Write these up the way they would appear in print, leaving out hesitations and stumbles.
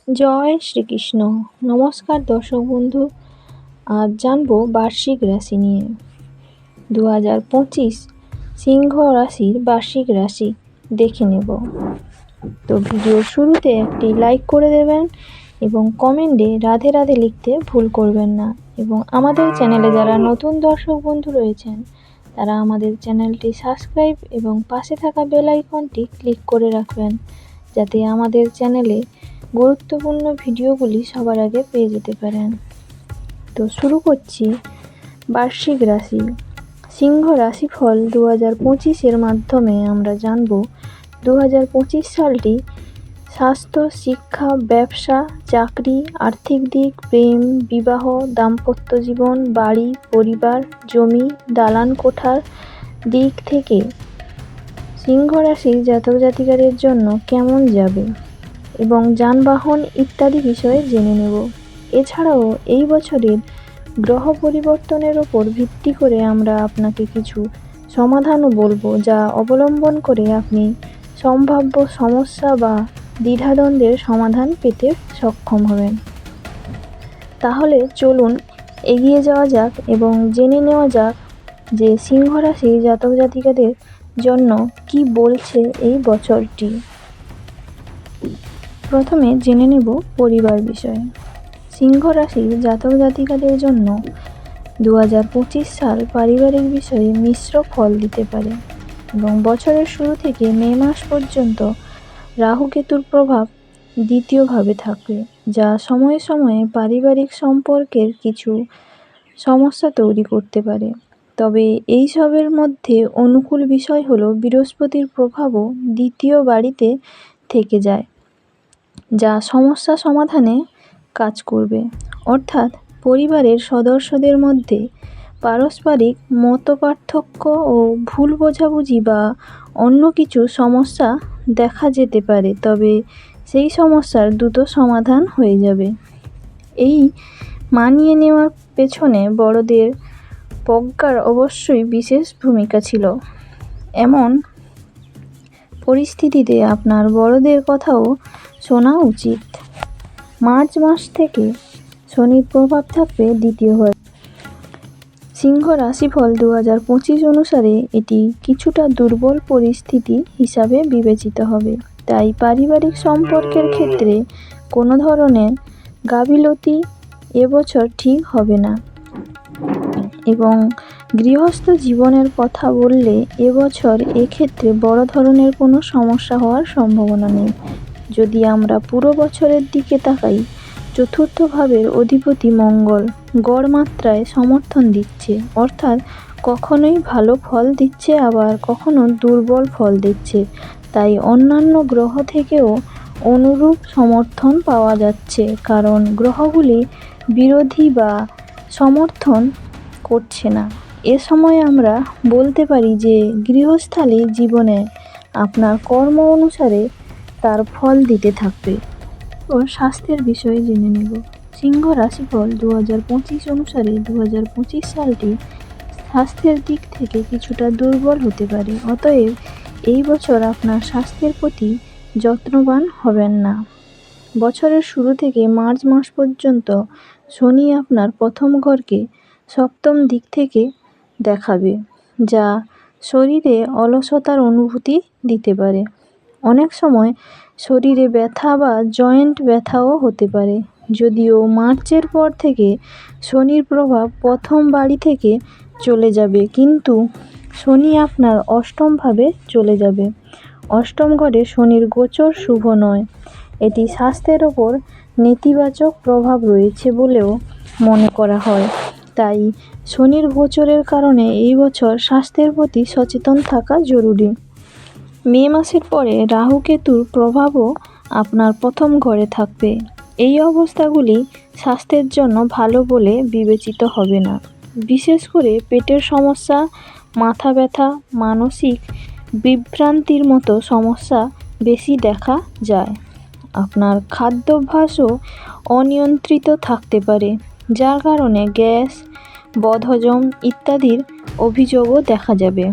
জয় শ্রীকৃষ্ণ। নমস্কার দর্শক বন্ধু। আজ জানবো বার্ষিক রাশি নিয়ে। 2025 সিংহ রাশির বার্ষিক রাশি দেখে নেব। তো ভিডিওর শুরুতে একটি লাইক করে দেবেন এবং কমেন্টে রাধে রাধে লিখতে ভুল করবেন না। এবং আমাদের চ্যানেলে যারা নতুন দর্শক বন্ধু রয়েছেন তারা আমাদের চ্যানেলটি সাবস্ক্রাইব এবং পাশে থাকা বেল আইকনটি ক্লিক করে রাখবেন, যাতে আমাদের চ্যানেলে গুরুত্বপূর্ণ ভিডিওগুলি সবার আগে পেয়ে যেতে পারেন। তো শুরু করছি বার্ষিক রাশি। সিংহ রাশিফল 2025 মাধ্যমে আমরা জানব 2025 সালটি স্বাস্থ্য, শিক্ষা, ব্যবসা, চাকরি, আর্থিক দিক, প্রেম, বিবাহ, দাম্পত্য জীবন, বাড়ি, পরিবার, জমি, দালান কোঠার দিক থেকে সিংহ রাশির জাতক জাতিকাদের জন্য কেমন যাবে এবং যানবাহন ইত্যাদি বিষয়ে জেনে নেব। এছাড়াও এই বছরের গ্রহ পরিবর্তনের ওপর ভিত্তি করে আমরা আপনাকে কিছু সমাধানও বলবো, যা অবলম্বন করে আপনি সম্ভাব্য সমস্যা বা দ্বিধাদ্বন্দ্বের সমাধান পেতে সক্ষম হবেন। তাহলে চলুন এগিয়ে যাওয়া যাক এবং জেনে নেওয়া যাক যে সিংহ রাশির জাতক জাতিকাদের জন্য কি বলছে এই বছরটি। প্রথমে জেনে নেব পরিবার বিষয়ে। সিংহ রাশির জাতক জাতিকাদের জন্য 2025 সাল পারিবারিক বিষয়ে মিশ্র ফল দিতে পারে এবং বছরের শুরু থেকে মে মাস পর্যন্ত রাহু কেতুর প্রভাব দ্বিতীয়ভাবে থাকবে, যা সময়ে সময়ে পারিবারিক সম্পর্কের কিছু সমস্যা তৈরি করতে পারে। তবে এই সবের মধ্যে অনুকূল বিষয় হলো বৃহস্পতির প্রভাবও দ্বিতীয় বাড়িতে থেকে যায়, যা সমস্যা সমাধানে কাজ করবে। অর্থাৎ পরিবারের সদস্যদের মধ্যে পারস্পরিক মতপার্থক্য ও ভুল বোঝাবুঝি বা অন্য কিছু সমস্যা দেখা যেতে পারে, তবে সেই সমস্যার দ্রুত সমাধান হয়ে যাবে। এই মানিয়ে নেওয়ার পেছনে বড়দের প্রজ্ঞার অবশ্যই বিশেষ ভূমিকা ছিল। এমন পরিস্থিতিতে আপনার বড়দের কথাও শোনা উচিত। মার্চ মাস থেকে শনির প্রভাব থাকবে দ্বিতীয় ঘরে। সিংহ রাশিফল 2025 অনুসারে এটি কিছুটা দুর্বল পরিস্থিতি হিসাবে বিবেচিত হবে, তাই পারিবারিক সম্পর্কের ক্ষেত্রে কোনো ধরনের গাফিলতি এবছর ঠিক হবে না। এবং গৃহস্থ জীবনের কথা বললে এবছর এক্ষেত্রে বড় ধরনের কোনো সমস্যা হওয়ার সম্ভাবনা নেই। যদি আমরা পুরো বছরের দিকে তাকাই, চতুর্থ ভাবের অধিপতি মঙ্গল গড় মাত্রায় সমর্থন দিচ্ছে, অর্থাৎ কখনোই ভালো ফল দিচ্ছে আবার কখনো দুর্বল ফল দিচ্ছে। তাই অন্যান্য গ্রহ থেকেও অনুরূপ সমর্থন পাওয়া যাচ্ছে, কারণ গ্রহগুলি বিরোধী বা সমর্থন করছে না। এ সময় আমরা বলতে পারি যে গৃহস্থালী জীবনে আপনার কর্ম অনুসারে তার ফল দিতে থাকবে। ও স্বাস্থ্যের বিষয়ে জেনে নেব। সিংহ রাশিফল 2025 অনুসারে 2025 সালটি স্বাস্থ্যের দিক থেকে কিছুটা দুর্বল হতে পারে। অতএব এই বছর আপনার স্বাস্থ্যের প্রতি যত্নবান হবেন না। বছরের শুরু থেকে মার্চ মাস পর্যন্ত শনি আপনার প্রথম ঘরকে সপ্তম দিক থেকে দেখাবে, যা শরীরে অলসতার অনুভূতি দিতে পারে। অনেক সময় শরীরে ব্যথা বা জয়েন্ট ব্যথাও হতে পারে। যদিও মার্চের পর থেকে শনির প্রভাব প্রথম বাড়ি থেকে চলে যাবে, কিন্তু শনি আপনার অষ্টম ভাবে চলে যাবে। অষ্টম ঘরে শনির গোচর শুভ নয়। এটি স্বাস্থ্যের ওপর নেতিবাচক প্রভাব রয়েছে বলেও মনে করা হয়। তাই শনির গোচরের কারণে এই বছর স্বাস্থ্যের প্রতি সচেতন থাকা জরুরি। মে মাসের পরে রাহু কেতুর প্রভাবও আপনার প্রথম ঘরে থাকবে। এই অবস্থাগুলি স্বাস্থ্যের জন্য ভালো বলে বিবেচিত হবে না। বিশেষ করে পেটের সমস্যা, মাথা ব্যথা, মানসিক বিভ্রান্তির মতো সমস্যা বেশি দেখা যায়। আপনার খাদ্যাভ্যাসও অনিয়ন্ত্রিত থাকতে পারে, যার কারণে গ্যাস, বদহজম ইত্যাদির অভিযোগও দেখা যাবে।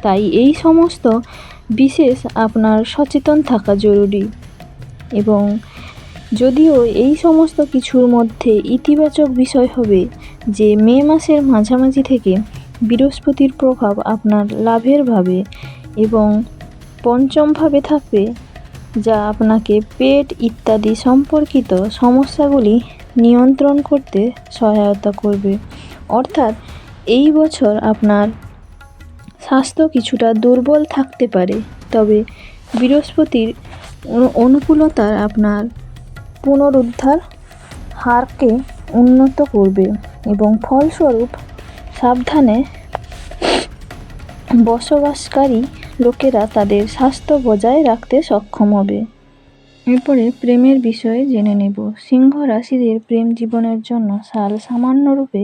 তাই এই সমস্ত বিশেষ আপনার সচেতন থাকা জরুরি। এবং যদিও এই সমস্ত কিছুর মধ্যে ইতিবাচক বিষয় হবে যে মে মাসের মাঝামাঝি থেকে বৃহস্পতির প্রভাব আপনার লাভের ভাবে এবং পঞ্চম ভাবে থাকবে, যা আপনাকে পেট ইত্যাদি সম্পর্কিত সমস্যাগুলি নিয়ন্ত্রণ করতে সহায়তা করবে। অর্থাৎ এই বছর আপনার স্বাস্থ্য কিছুটা দুর্বল থাকতে পারে, তবে বৃহস্পতির অনুকূলতার আপনার পুনরুদ্ধার হারকে উন্নত করবে এবং ফলস্বরূপ সাবধানে বসবাসকারী লোকেরা তাদের স্বাস্থ্য বজায় রাখতে সক্ষম হবে। এরপরে প্রেমের বিষয়ে জেনে নেব। সিংহ রাশিদের প্রেম জীবনের জন্য সাল সামান্যরূপে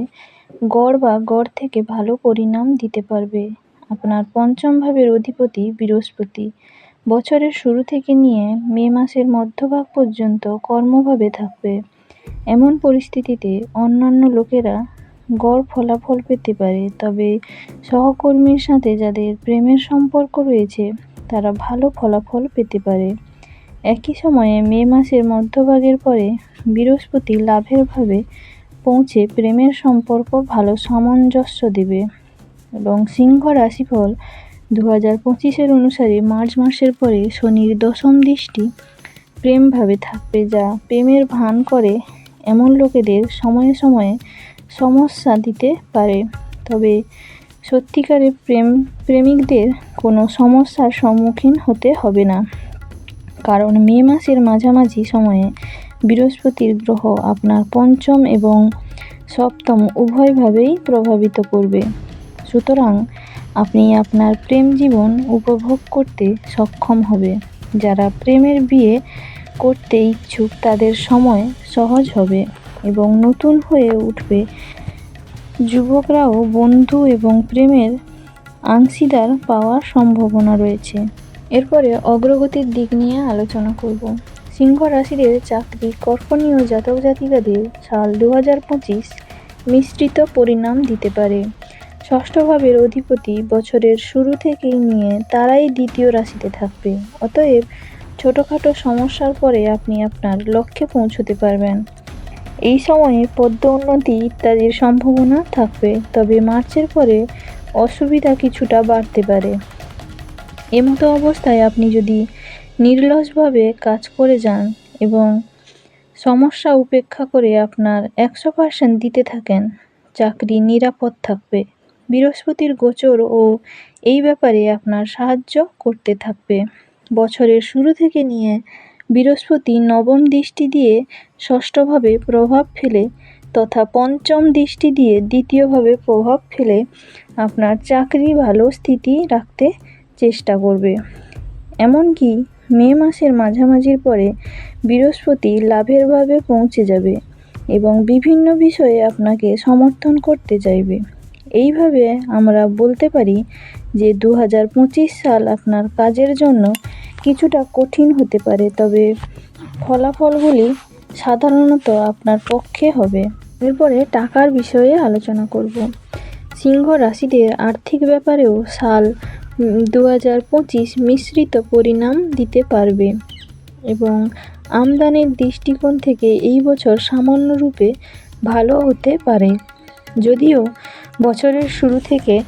গড় বা গড় থেকে ভালো পরিণাম দিতে পারবে। আপনার পঞ্চম ভাবের অধিপতি বৃহস্পতি বছরের শুরু থেকে নিয়ে মে মাসের মধ্যভাগ পর্যন্ত কর্মভাবে থাকবে। এমন পরিস্থিতিতে অন্যান্য লোকেরা গড় ফলাফল পেতে পারে, তবে সহকর্মীর সাথে যাদের প্রেমের সম্পর্ক রয়েছে তারা ভালো ফলাফল পেতে পারে। একই সময়ে মে মাসের মধ্যভাগের পরে বৃহস্পতি লাভের ভাবে পৌঁছে প্রেমের সম্পর্ক ভালো সামঞ্জস্য দেবে এবং সিংহ রাশিফল 2025 অনুসারে মার্চ মাসের পরে শনির দশম দৃষ্টি প্রেমভাবে থাকবে, যা প্রেমের ভান করে এমন লোকেদের সময়ে সময়ে সমস্যা দিতে পারে। তবে সত্যিকারের প্রেমিকদের কোনো সমস্যার সম্মুখীন হতে হবে না, কারণ মে মাসের মাঝামাঝি সময়ে বৃহস্পতির গ্রহ আপনার পঞ্চম এবং সপ্তম উভয়ভাবেই প্রভাবিত করবে। সুতরাং আপনি আপনার প্রেম জীবন উপভোগ করতে সক্ষম হবে। যারা প্রেমের বিয়ে করতে ইচ্ছুক তাদের সময় সহজ হবে এবং নতুন হয়ে উঠবে। যুবকরাও বন্ধু এবং প্রেমের অংশীদার পাওয়ার সম্ভাবনা রয়েছে। এরপরে অগ্রগতির দিক নিয়ে আলোচনা করব। সিংহ রাশিদের চাকরি কর্কনীয় জাতক জাতিকাদের সাল 2025 মিশ্রিত পরিণাম দিতে পারে। ষষ্ঠ ভাবের অধিপতি বছরের শুরু থেকেই নিয়ে তারাই দ্বিতীয় রাশিতে থাকবে। অতএব ছোটোখাটো সমস্যার পরে আপনি আপনার লক্ষ্যে পৌঁছতে পারবেন। এই সময়ে পদোন্নতি ইত্যাদির সম্ভাবনা থাকবে, তবে মার্চের পরে অসুবিধা কিছুটা বাড়তে পারে। এমতো অবস্থায় আপনি যদি নির্লসভাবে কাজ করে যান এবং সমস্যা উপেক্ষা করে আপনার 100% দিতে থাকেন, চাকরি নিরাপদ থাকবে। বৃহস্পতির গোচর ও এই ব্যাপারে আপনার সাহায্য করতে থাকবে। বছরের শুরু থেকে নিয়ে বৃহস্পতি নবম দৃষ্টি দিয়ে ষষ্ঠভাবে প্রভাব ফেলে তথা পঞ্চম দৃষ্টি দিয়ে দ্বিতীয়ভাবে প্রভাব ফেলে আপনার চাকরি ভালো স্থিতি রাখতে চেষ্টা করবে। এমনকি মে মাসের মাঝামাঝির পরে বৃহস্পতি লাভের ভাবে পৌঁছে যাবে এবং বিভিন্ন বিষয়ে আপনাকে সমর্থন করতে চাইবে। এইভাবে আমরা বলতে পারি যে 2025 সাল আপনার কাজের জন্য কিছুটা কঠিন হতে পারে, তবে ফলাফলগুলি সাধারণত আপনার পক্ষে হবে। এরপরে টাকার বিষয়ে আলোচনা করব। সিংহ রাশিদের আর্থিক ব্যাপারেও সাল 2025 মিশ্রিত পরিণাম দিতে পারবে এবং আমদানির দৃষ্টিকোণ থেকে এই বছর সামান্যরূপে ভালো হতে পারে। যদিও বছরের শুরু থেকে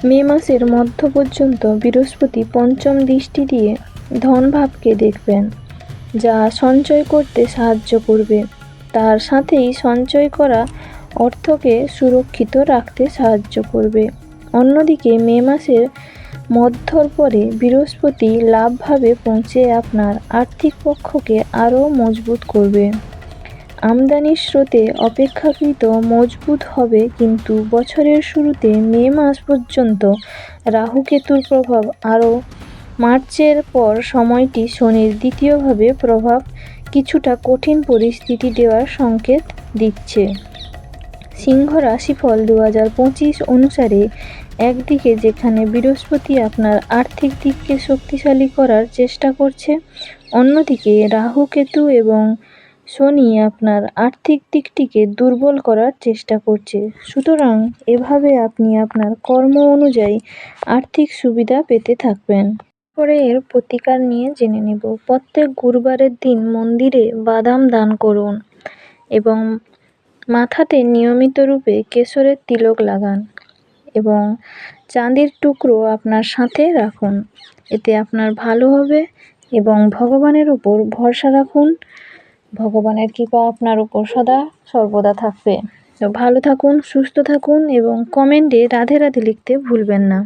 মে মাসের মধ্য পর্যন্ত বৃহস্পতি পঞ্চম দৃষ্টি দিয়ে ধনভাবকে দেখবেন, যা সঞ্চয় করতে সাহায্য করবে। তার সাথেই সঞ্চয় করা অর্থকে সুরক্ষিত রাখতে সাহায্য করবে। অন্যদিকে মে মাসের মধ্যর পরে বৃহস্পতি লাভভাবে পৌঁছে আপনার আর্থিক পক্ষকে আরও মজবুত করবে। আমদানির স্রোতে অপেক্ষাকৃত মজবুত হবে, কিন্তু বছরের শুরুতে মে মাস পর্যন্ত রাহু-কেতুর প্রভাব আরও মার্চের পর সময়টি শনির দ্বিতীয়ভাবে প্রভাব কিছুটা কঠিন পরিস্থিতি দেওয়ার সংকেত দিচ্ছে। সিংহ রাশিফল 2025 অনুসারে একদিকে যেখানে বৃহস্পতি আপনার আর্থিক দিককে শক্তিশালী করার চেষ্টা করছে, অন্যদিকে রাহু কেতু এবং শনি আপনার আর্থিক দিকটিকে দুর্বল করার চেষ্টা করছে। সুতরাং এভাবে আপনি আপনার কর্ম অনুযায়ী আর্থিক সুবিধা পেতে থাকবেন। পরে এর প্রতিকার নিয়ে জেনে নেব। প্রত্যেক গুরুবারের দিন মন্দিরে বাদাম দান করুন এবং মাথাতে নিয়মিত রূপে কেশরের তিলক লাগান এবং চাঁদির টুকরো আপনার সাথে রাখুন। এতে আপনার ভালো হবে এবং ভগবানের উপর ভরসা রাখুন। ভগবানের কৃপা আপনার উপর সদা সর্বদা থাকবে। তো ভালো থাকুন, সুস্থ থাকুন এবং কমেন্টে রাধে রাধে লিখতে ভুলবেন না।